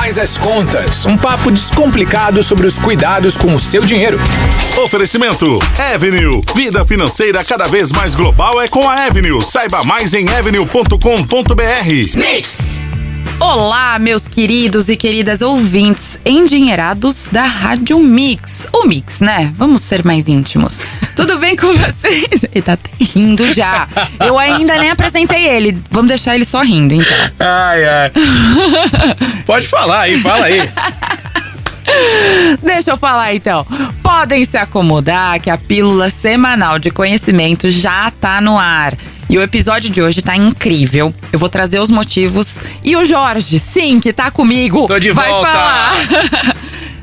Faz as Contas, um papo descomplicado sobre os cuidados com o seu dinheiro. Oferecimento Avenue. Vida financeira cada vez mais global é com a Avenue. Saiba mais em avenue.com.br. Mix! Olá, meus queridos e queridas ouvintes endinheirados da Rádio Mix. O Mix, né? Vamos ser mais íntimos. Tudo bem com vocês? Ele tá até rindo já. Eu ainda nem apresentei ele. Vamos deixar ele só rindo, então. Ai. Pode falar aí, fala aí. Deixa eu falar então. Podem se acomodar que a pílula semanal de conhecimento já tá no ar. E o episódio de hoje tá incrível. Eu vou trazer os motivos. E o Jorge, sim, que tá comigo, Tô de vai volta. falar.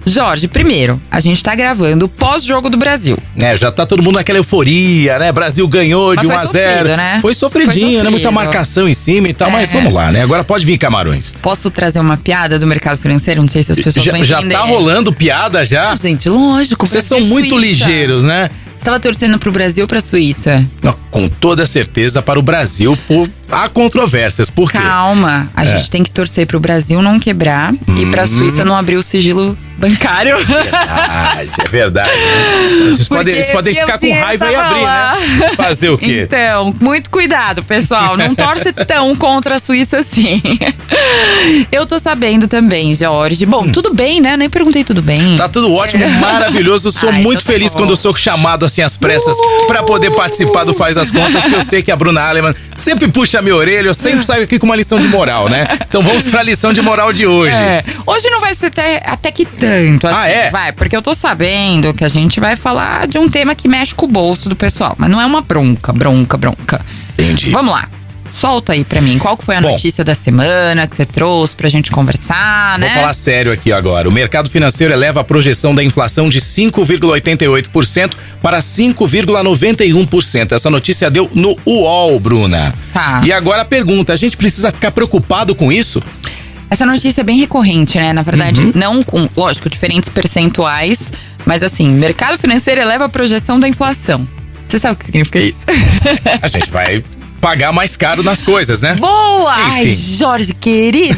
Jorge, primeiro, a gente tá gravando pós-jogo do Brasil. Já tá todo mundo naquela euforia, né? Brasil ganhou de 1 a 0. Sofrido, né? Foi sofridinho, né? Muita marcação em cima e tal, mas vamos lá, né? Agora pode vir, Camarões. Posso trazer uma piada do mercado financeiro? Não sei se as pessoas vão Já entender. tá rolando piada já? Gente, lógico. Vocês são muito Suíça. ligeiros, né? Você tava torcendo pro Brasil ou pra Suíça? Não, com toda certeza para o Brasil, há controvérsias. Por quê? Calma, a gente tem que torcer pro Brasil não quebrar e pra Suíça não abrir o sigilo bancário. É verdade. Né? Eles podem ficar com raiva e abrir, né? Fazer o quê? Então, muito cuidado, pessoal. Não torce tão contra a Suíça assim. Eu tô sabendo também, Jorge. Bom, tudo bem, né? Eu nem perguntei tudo bem. Tá tudo ótimo, maravilhoso. Eu sou muito então tá feliz bom. quando eu sou chamado assim às pressas pra poder participar do Faz as Contas, porque eu sei que a Bruna Alemann sempre puxa a minha orelha, eu sempre saio aqui com uma lição de moral, né? Então vamos pra lição de moral de hoje. Hoje não vai ser até que tanto assim, vai, porque eu tô sabendo que a gente vai falar de um tema que mexe com o bolso do pessoal, mas não é uma bronca. Entendi. Vamos lá. Solta aí pra mim, qual que foi a notícia da semana que você trouxe pra gente conversar, né? Vou falar sério aqui agora. O mercado financeiro eleva a projeção da inflação de 5,88% para 5,91%. Essa notícia deu no UOL, Bruna. Tá. E agora a pergunta, a gente precisa ficar preocupado com isso? Essa notícia é bem recorrente, né? Na verdade, não com, lógico, diferentes percentuais, mas assim, mercado financeiro eleva a projeção da inflação. Você sabe o que significa isso? A gente vai pagar mais caro nas coisas, né? Boa! Enfim. Ai, Jorge, querido!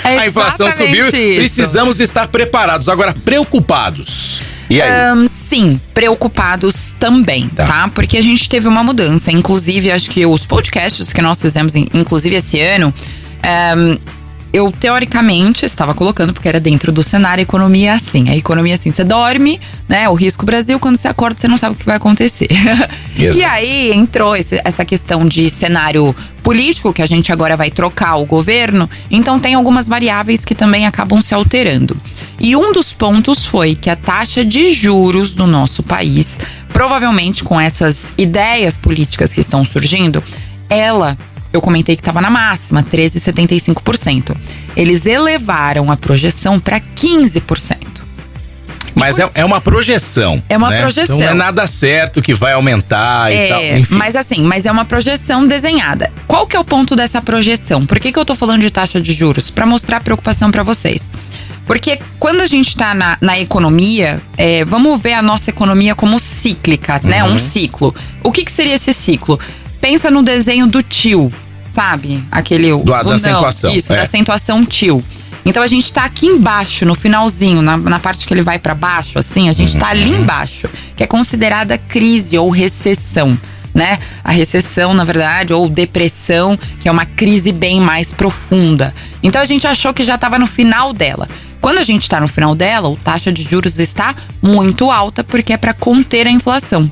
É A inflação subiu, exatamente isso. precisamos estar preparados. Agora, preocupados. E aí? Sim, preocupados também, tá? Porque a gente teve uma mudança. Inclusive, acho que os podcasts que nós fizemos, inclusive esse ano, eu teoricamente estava colocando, porque era dentro do cenário, a economia assim. A economia assim, você dorme, né? O risco Brasil, quando você acorda, você não sabe o que vai acontecer. E aí entrou essa questão de cenário político, que a gente agora vai trocar o governo. Então tem algumas variáveis que também acabam se alterando. E um dos pontos foi que a taxa de juros do nosso país, provavelmente com essas ideias políticas que estão surgindo, eu comentei que estava na máxima, 13,75%. Eles elevaram a projeção para 15%. Mas é uma projeção. É uma projeção. Então não é nada certo que vai aumentar e tal. Enfim. Mas é uma projeção desenhada. Qual que é o ponto dessa projeção? Por que eu tô falando de taxa de juros? Para mostrar a preocupação para vocês. Porque quando a gente tá na economia, vamos ver a nossa economia como cíclica, né? Um ciclo. O que seria esse ciclo? Pensa no desenho do tio, sabe? Aquele... Da acentuação. Isso, da acentuação tio. Então a gente tá aqui embaixo, no finalzinho, na parte que ele vai pra baixo, assim, a gente tá ali embaixo, que é considerada crise ou recessão, né? A recessão, na verdade, ou depressão, que é uma crise bem mais profunda. Então a gente achou que já tava no final dela. Quando a gente tá no final dela, a taxa de juros está muito alta, porque é para conter a inflação.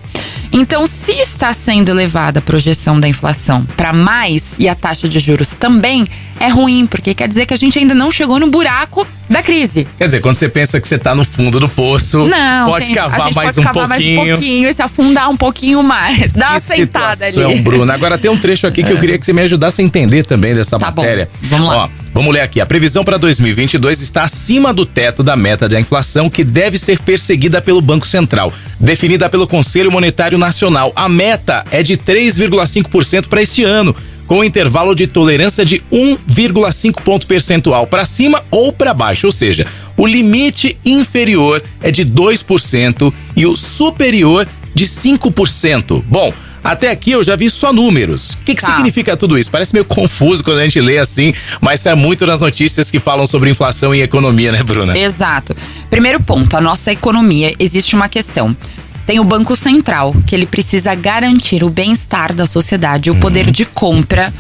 Então, se está sendo elevada a projeção da inflação para mais e a taxa de juros também, é ruim, porque quer dizer que a gente ainda não chegou no buraco da crise. Quer dizer, quando você pensa que você tá no fundo do poço, pode cavar mais um pouquinho e se afundar um pouquinho mais. Dá uma sentada ali. Bruna. Agora tem um trecho aqui que eu queria que você me ajudasse a entender também dessa matéria. Bom. Vamos lá. Vamos ler aqui. A previsão para 2022 está acima do teto da meta da inflação, que deve ser perseguida pelo Banco Central, definida pelo Conselho Monetário Nacional. A meta é de 3,5% para esse ano, com um intervalo de tolerância de 1,5 ponto percentual para cima ou para baixo, ou seja, o limite inferior é de 2% e o superior de 5%. Bom, Até aqui eu já vi só números. O que significa tudo isso? Parece meio confuso quando a gente lê assim, mas é muito nas notícias que falam sobre inflação e economia, né, Bruna? Exato. Primeiro ponto, a nossa economia, existe uma questão. Tem o Banco Central, que ele precisa garantir o bem-estar da sociedade, o poder de compra.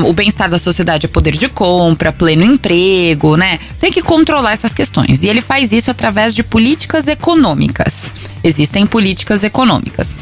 O bem-estar da sociedade é poder de compra, pleno emprego, né? Tem que controlar essas questões. E ele faz isso através de políticas econômicas. Existem políticas econômicas.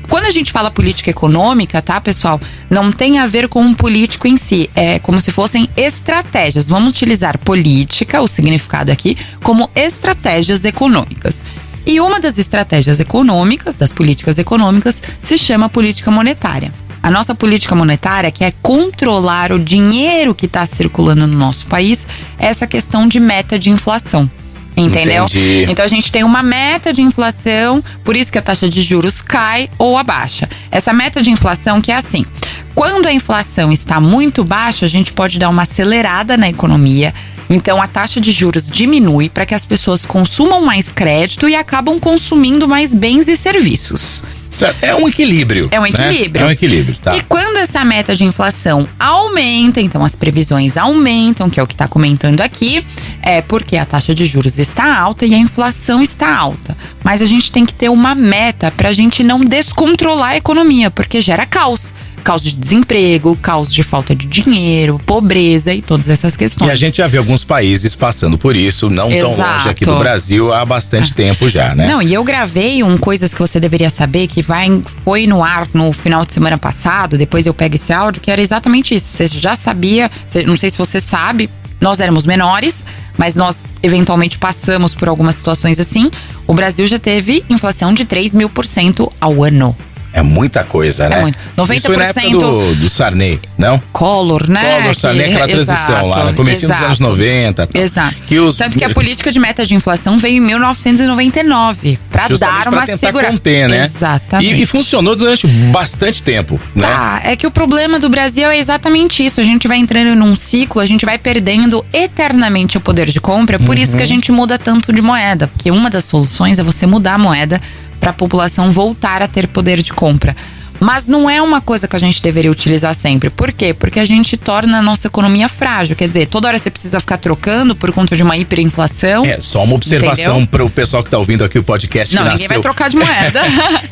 Quando a gente fala política econômica, tá, pessoal? Não tem a ver com um político em si. É como se fossem estratégias. Vamos utilizar política, o significado aqui, como estratégias econômicas. E uma das estratégias econômicas, das políticas econômicas, se chama política monetária. A nossa política monetária, que é controlar o dinheiro que está circulando no nosso país, é essa questão de meta de inflação. Entendeu? Entendi. Então a gente tem uma meta de inflação, por isso que a taxa de juros cai ou abaixa. Essa meta de inflação que é assim: quando a inflação está muito baixa, a gente pode dar uma acelerada na economia. Então a taxa de juros diminui para que as pessoas consumam mais crédito e acabam consumindo mais bens e serviços. Certo. É um equilíbrio. É um equilíbrio. Né? É um equilíbrio, tá. E quando essa meta de inflação aumenta, então as previsões aumentam, que é o que está comentando aqui, é porque a taxa de juros está alta e a inflação está alta. Mas a gente tem que ter uma meta para a gente não descontrolar a economia, porque gera caos. Caos de desemprego, caos de falta de dinheiro, pobreza e todas essas questões. E a gente já vê alguns países passando por isso, não tão longe aqui do Brasil, há bastante tempo já, né? Não, e eu gravei Coisas que Você Deveria Saber, que foi no ar no final de semana passado, depois eu pego esse áudio, que era exatamente isso. Você já sabia, não sei se você sabe, nós éramos menores, mas nós eventualmente passamos por algumas situações assim. O Brasil já teve inflação de 3.000% ao ano. É muita coisa, né? É muito. 90%. Isso foi na época do Sarney, não? Collor, né? Collor, Sarney, aquela transição lá, no comecinho dos anos 90. Tal. Exato. Tanto que a política de meta de inflação veio em 1999, para dar uma tentar conter, né? Exatamente. E funcionou durante bastante tempo, né? Tá, é que o problema do Brasil é exatamente isso. A gente vai entrando num ciclo, a gente vai perdendo eternamente o poder de compra, por isso que a gente muda tanto de moeda. Porque uma das soluções é você mudar a moeda para a população voltar a ter poder de compra. Mas não é uma coisa que a gente deveria utilizar sempre. Por quê? Porque a gente torna a nossa economia frágil. Quer dizer, toda hora você precisa ficar trocando por conta de uma hiperinflação. É, só uma observação para o pessoal que tá ouvindo aqui o podcast. Não, ninguém vai trocar de moeda.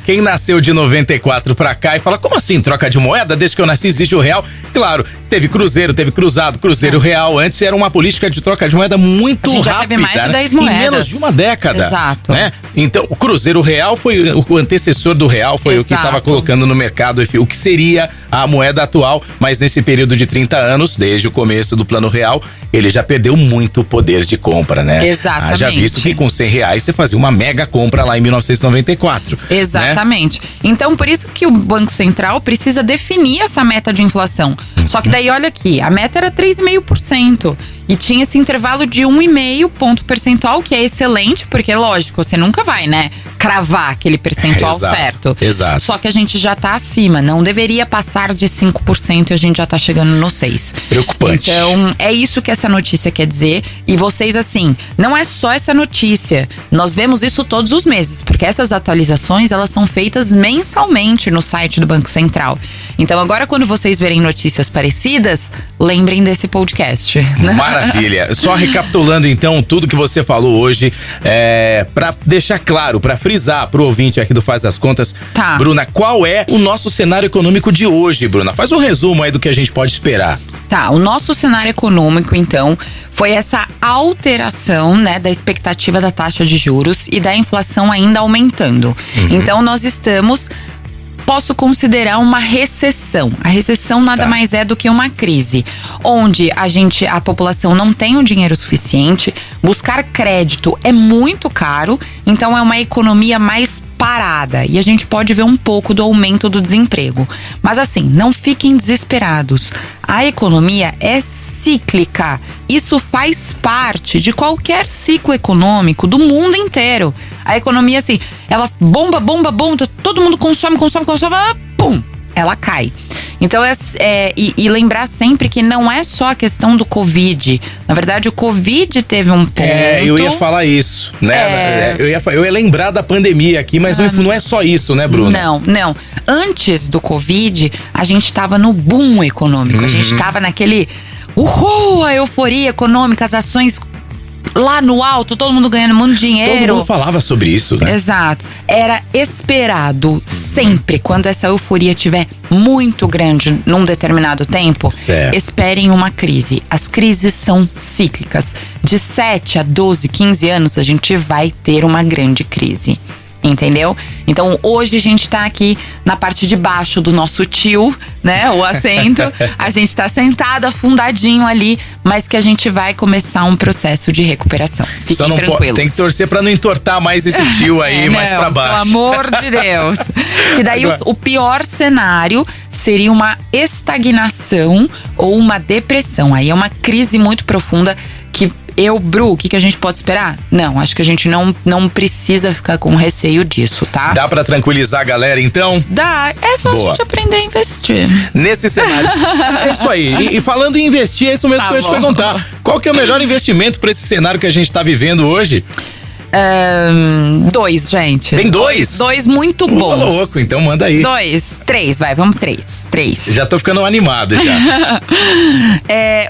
Quem nasceu de 94 pra cá e fala, como assim troca de moeda? Desde que eu nasci existe o real. Claro, teve cruzeiro, teve cruzado, cruzeiro real. Antes era uma política de troca de moeda muito rápida. A gente já teve mais de 10 moedas. Em menos de uma década. Exato. Né? Então, o cruzeiro real foi o antecessor do real, foi o que estava colocando no mercado o que seria a moeda atual, mas nesse período de 30 anos, desde o começo do Plano Real, ele já perdeu muito poder de compra, né? Exatamente. Já visto que com R$100 você fazia uma mega compra lá em 1994. Exatamente. Né? Então, por isso que o Banco Central precisa definir essa meta de inflação. Só que daí, olha aqui, a meta era 3,5%. E tinha esse intervalo de 1,5 ponto percentual, que é excelente, porque, lógico, você nunca vai, né, cravar aquele percentual certo. Exato. Só que a gente já tá acima, não deveria passar de 5% e a gente já tá chegando no 6%. Preocupante. Então, é isso que essa notícia quer dizer. E vocês, assim, não é só essa notícia. Nós vemos isso todos os meses, porque essas atualizações, elas são feitas mensalmente no site do Banco Central. Então, agora, quando vocês verem notícias parecidas, lembrem desse podcast. Maravilha. Só recapitulando, então, tudo que você falou hoje, para deixar claro, para frisar pro ouvinte aqui do Faz as Contas, tá. Bruna, qual é o nosso cenário econômico de hoje, Bruna? Faz um resumo aí do que a gente pode esperar. Tá, o nosso cenário econômico, então, foi essa alteração, né, da expectativa da taxa de juros e da inflação ainda aumentando. Então, nós estamos... Posso considerar uma recessão. A recessão nada mais é do que uma crise, onde a população não tem o dinheiro suficiente, buscar crédito é muito caro, então é uma economia mais parada e a gente pode ver um pouco do aumento do desemprego. Mas assim, não fiquem desesperados. A economia é cíclica. Isso faz parte de qualquer ciclo econômico do mundo inteiro. A economia, assim, ela bomba, todo mundo consome, pum, ela cai. Então, e lembrar sempre que não é só a questão do Covid. Na verdade, o Covid teve um ponto. Eu ia falar isso, né? Eu ia lembrar da pandemia aqui, mas não é só isso, né, Bruna? Não. Antes do Covid, a gente tava no boom econômico. A gente tava naquele... a euforia econômica, as ações lá no alto, todo mundo ganhando muito dinheiro. Todo mundo falava sobre isso, né? Exato. Era esperado sempre, quando essa euforia estiver muito grande num determinado tempo, esperem uma crise. As crises são cíclicas. De 7 a 12, 15 anos, a gente vai ter uma grande crise. Entendeu? Então, hoje a gente tá aqui na parte de baixo do nosso tio, né? O assento. A gente tá sentado, afundadinho ali, mas que a gente vai começar um processo de recuperação. Fiquem tranquilos. Tem que torcer pra não entortar mais esse tio aí, mais pra baixo. Pelo amor de Deus. Que daí o pior cenário seria uma estagnação ou uma depressão. Aí é uma crise muito profunda que Bru, o que a gente pode esperar? Não, acho que a gente não precisa ficar com receio disso, tá? Dá pra tranquilizar a galera, então? Dá, é só a gente aprender a investir. Nesse cenário. É isso aí. E falando em investir, é isso mesmo que eu ia te perguntar. Qual que é o melhor investimento pra esse cenário que a gente tá vivendo hoje? 2, gente. Tem 2? 2 muito bons. Louco, então manda aí. 2, 3, vamos 3. Já tô ficando animado já.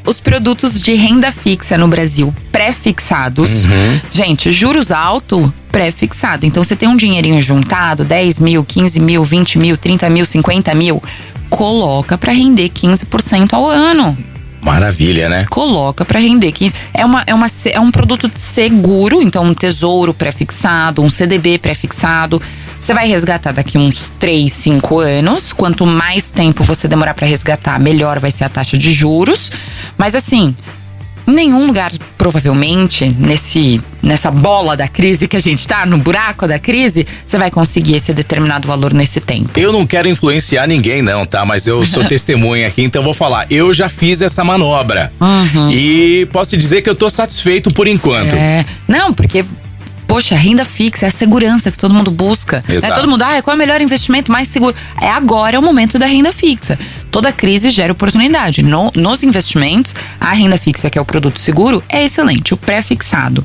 Os produtos de renda fixa no Brasil, pré-fixados. Gente, juros alto, pré-fixado. Então você tem um dinheirinho juntado, 10 mil, 15 mil, 20 mil, 30 mil, 50 mil. Coloca pra render 15% ao ano. Maravilha, né? Coloca pra render. É um produto seguro, então um tesouro pré-fixado, um CDB pré-fixado. Você vai resgatar daqui uns 3, 5 anos. Quanto mais tempo você demorar pra resgatar, melhor vai ser a taxa de juros. Mas assim, em nenhum lugar, provavelmente, nessa bola da crise que a gente tá, no buraco da crise, você vai conseguir esse determinado valor nesse tempo. Eu não quero influenciar ninguém não, tá? Mas eu sou testemunha aqui, então vou falar. Eu já fiz essa manobra. E posso te dizer que eu tô satisfeito por enquanto. Não, porque... Poxa, renda fixa é a segurança que todo mundo busca. Exato. Todo mundo, qual é o melhor investimento mais seguro? Agora é o momento da renda fixa. Toda crise gera oportunidade. Nos investimentos, a renda fixa, que é o produto seguro, é excelente. O pré-fixado.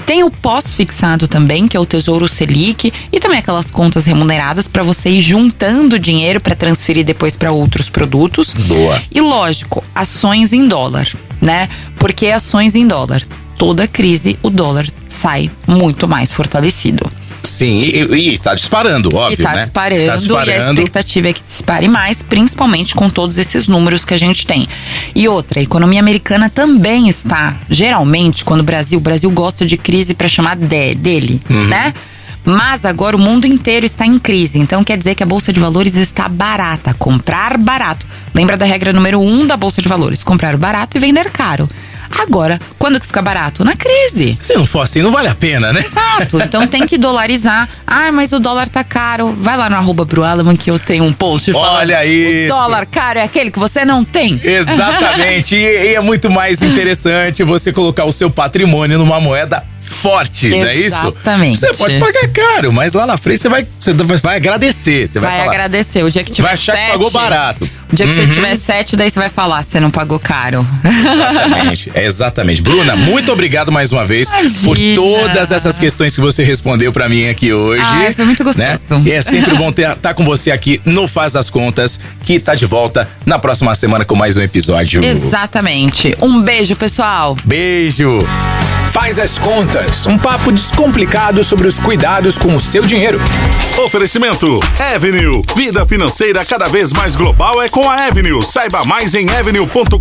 Tem o pós-fixado também, que é o Tesouro Selic. E também aquelas contas remuneradas para você ir juntando dinheiro para transferir depois para outros produtos. Boa. E lógico, ações em dólar, né? Porque ações em dólar, toda crise, o dólar sai muito mais fortalecido. Sim, e tá disparando, óbvio, e tá né? Disparando, tá disparando. E a expectativa é que dispare mais, principalmente com todos esses números que a gente tem. E outra, a economia americana também está, geralmente, quando o Brasil gosta de crise para chamar dele, né? Mas agora o mundo inteiro está em crise, então quer dizer que a Bolsa de Valores está barata, comprar barato. Lembra da regra número 1 da Bolsa de Valores, comprar barato e vender caro. Agora, quando que fica barato? Na crise. Se não for assim, não vale a pena, né? Exato, então tem que dolarizar. Mas o dólar tá caro. Vai lá no @BruAlaman que eu tenho um post falando. Olha isso. O dólar caro é aquele que você não tem. Exatamente, e é muito mais interessante você colocar o seu patrimônio numa moeda forte, não é isso? Exatamente. Você pode pagar caro, mas lá na frente você vai agradecer. Você vai falar, agradecer. O dia que tiver vai achar 7, que pagou barato. O dia que você tiver 7, daí você vai falar, você não pagou caro. Exatamente. Bruna, muito obrigado mais uma vez. Imagina. Por todas essas questões que você respondeu pra mim aqui hoje. Foi muito gostoso. Né? E é sempre bom estar com você aqui no Faz as Contas, que tá de volta na próxima semana com mais um episódio. Exatamente. Um beijo, pessoal. Beijo. Faz as Contas, um papo descomplicado sobre os cuidados com o seu dinheiro. Oferecimento Avenue. Vida financeira cada vez mais global é com a Avenue. Saiba mais em avenue.com.br.